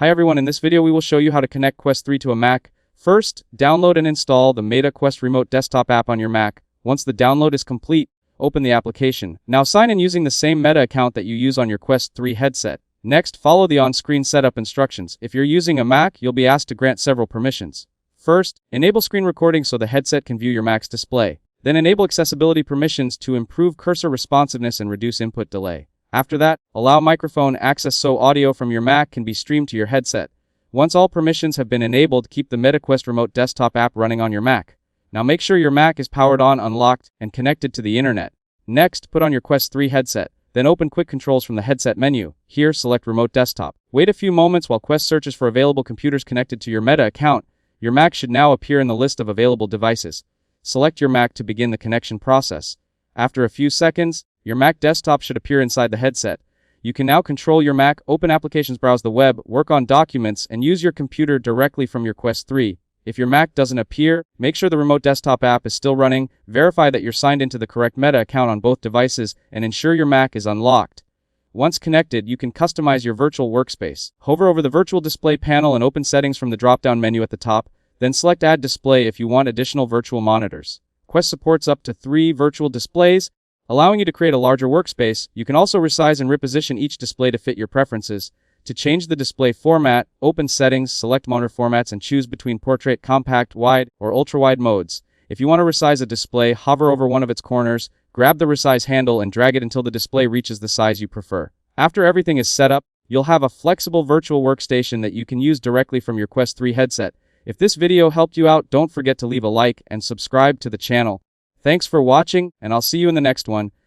Hi everyone, in this video we will show you how to connect Quest 3 to a Mac. First, download and install the Meta Quest Remote Desktop app on your Mac. Once the download is complete, open the application. Now sign in using the same Meta account that you use on your Quest 3 headset. Next, follow the on-screen setup instructions. If you're using a Mac, you'll be asked to grant several permissions. First, enable screen recording so the headset can view your Mac's display. Then enable accessibility permissions to improve cursor responsiveness and reduce input delay. After that, allow microphone access so audio from your Mac can be streamed to your headset. Once all permissions have been enabled, keep the MetaQuest Remote Desktop app running on your Mac. Now make sure your Mac is powered on, unlocked, and connected to the internet. Next, put on your Quest 3 headset. Then open Quick Controls from the headset menu. Here, select Remote Desktop. Wait a few moments while Quest searches for available computers connected to your Meta account. Your Mac should now appear in the list of available devices. Select your Mac to begin the connection process. After a few seconds, your Mac desktop should appear inside the headset. You can now control your Mac, open applications, browse the web, work on documents, and use your computer directly from your Quest 3. If your Mac doesn't appear, make sure the Remote Desktop app is still running, verify that you're signed into the correct Meta account on both devices, and ensure your Mac is unlocked. Once connected, you can customize your virtual workspace. Hover over the virtual display panel and open settings from the drop-down menu at the top, then select Add Display if you want additional virtual monitors. Quest supports up to 3 virtual displays, allowing you to create a larger workspace. You can also resize and reposition each display to fit your preferences. To change the display format, open Settings, select monitor formats, and choose between Portrait, Compact, Wide, or Ultra-Wide modes. If you want to resize a display, hover over one of its corners, grab the resize handle, and drag it until the display reaches the size you prefer. After everything is set up, you'll have a flexible virtual workstation that you can use directly from your Quest 3 headset. If this video helped you out, don't forget to leave a like and subscribe to the channel. Thanks for watching, and I'll see you in the next one.